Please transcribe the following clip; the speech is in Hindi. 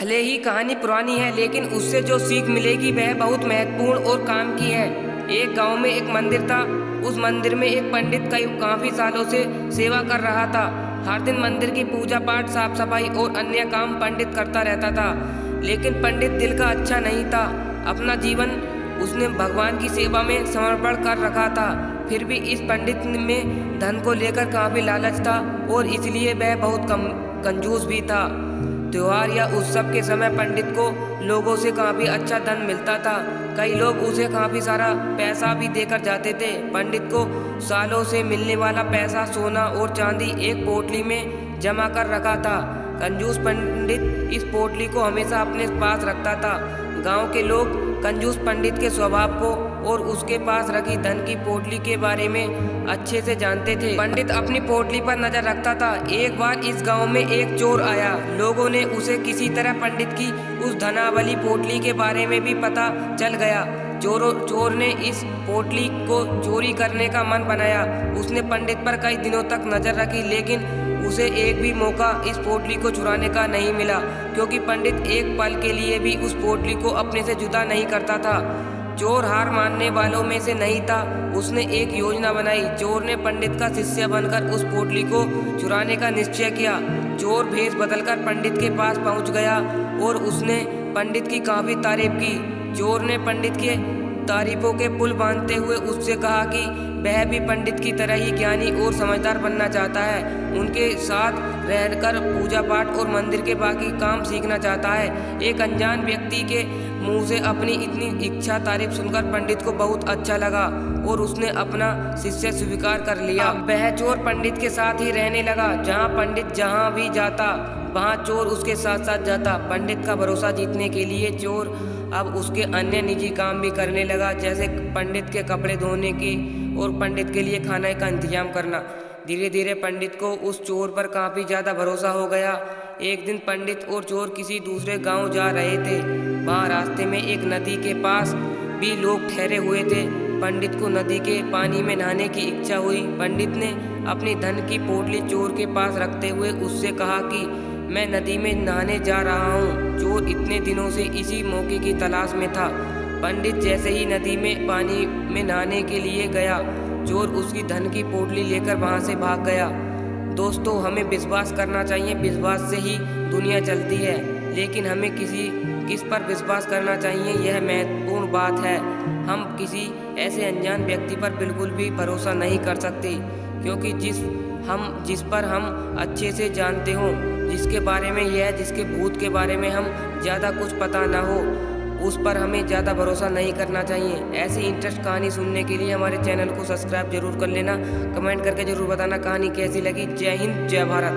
भले ही कहानी पुरानी है, लेकिन उससे जो सीख मिलेगी वह बहुत महत्वपूर्ण और काम की है। एक गांव में एक मंदिर था। उस मंदिर में एक पंडित काफी सालों से सेवा कर रहा था। हर दिन मंदिर की पूजा पाठ, साफ सफाई और अन्य काम पंडित करता रहता था। लेकिन पंडित दिल का अच्छा नहीं था। अपना जीवन उसने भगवान की सेवा में समर्पण कर रखा था। फिर भी इस पंडित में धन को लेकर काफी लालच था और इसलिए वह बहुत कंजूस भी था। त्योहार या उत्सव के समय पंडित को लोगों से काफी अच्छा धन मिलता था। कई लोग उसे काफी सारा पैसा भी देकर जाते थे। पंडित को सालों से मिलने वाला पैसा सोना और चांदी एक पोटली में जमा कर रखा था। कंजूस पंडित इस पोटली को हमेशा अपने पास रखता था। गांव के लोग कंजूस पंडित के स्वभाव को और उसके पास रखी धन की पोटली के बारे में अच्छे से जानते थे। पंडित अपनी पोटली पर नजर रखता था। एक बार इस गांव में एक चोर आया। लोगों ने उसे किसी तरह पंडित की उस धनावली पोटली के बारे में भी पता चल गया। चोर ने इस पोटली को चोरी करने का मन बनाया। उसने पंडित पर कई दिनों तक नजर रखी, लेकिन उसे एक भी मौका इस पोटली को चुराने का नहीं मिला, क्योंकि पंडित एक पल के लिए भी उस पोटली को अपने से जुदा नहीं करता था। चोर हार मानने वालों में से नहीं था। उसने एक योजना बनाई। चोर ने पंडित का शिष्य बनकर उस पोटली को चुराने का निश्चय किया। चोर भेष बदलकर पंडित के पास पहुंच गया और उसने पंडित की काफी तारीफ की। चोर ने पंडित के तारीफों के पुल बांधते हुए उससे कहा कि वह भी पंडित की तरह ही ज्ञानी और समझदार बनना चाहता है। उनके साथ रहकर पूजा पाठ और मंदिर के बाकी काम सीखना चाहता है। एक अनजान व्यक्ति के मुंह से अपनी इतनी इच्छा तारीफ सुनकर पंडित को बहुत अच्छा लगा और उसने अपना शिष्य स्वीकार कर लिया। अब वह चोर पंडित के साथ ही रहने लगा। जहाँ पंडित जहाँ भी जाता वहाँ चोर उसके साथ साथ जाता। पंडित का भरोसा जीतने के लिए चोर अब उसके अन्य निजी काम भी करने लगा, जैसे पंडित के कपड़े धोने की और पंडित के लिए खाने का इंतजाम करना। धीरे धीरे पंडित को उस चोर पर काफ़ी ज़्यादा भरोसा हो गया। एक दिन पंडित और चोर किसी दूसरे गांव जा रहे थे। वहाँ रास्ते में एक नदी के पास भी लोग ठहरे हुए थे। पंडित को नदी के पानी में नहाने की इच्छा हुई। पंडित ने अपनी धन की पोटली चोर के पास रखते हुए उससे कहा कि मैं नदी में नहाने जा रहा हूँ। चोर इतने दिनों से इसी मौके की तलाश में था। पंडित जैसे ही नदी में पानी में नहाने के लिए गया, चोर उसकी धन की पोटली लेकर वहां से भाग गया। दोस्तों, हमें विश्वास करना चाहिए। विश्वास से ही दुनिया चलती है, लेकिन हमें किस पर विश्वास करना चाहिए यह महत्वपूर्ण बात है। हम किसी ऐसे अनजान व्यक्ति पर बिल्कुल भी भरोसा नहीं कर सकते, क्योंकि जिस पर हम अच्छे से जानते हों, जिसके बारे में जिसके भूत के बारे में हम ज़्यादा कुछ पता ना हो, उस पर हमें ज़्यादा भरोसा नहीं करना चाहिए। ऐसी इंटरेस्ट कहानी सुनने के लिए हमारे चैनल को सब्सक्राइब जरूर कर लेना। कमेंट करके जरूर बताना कहानी कैसी लगी। जय हिंद, जय भारत।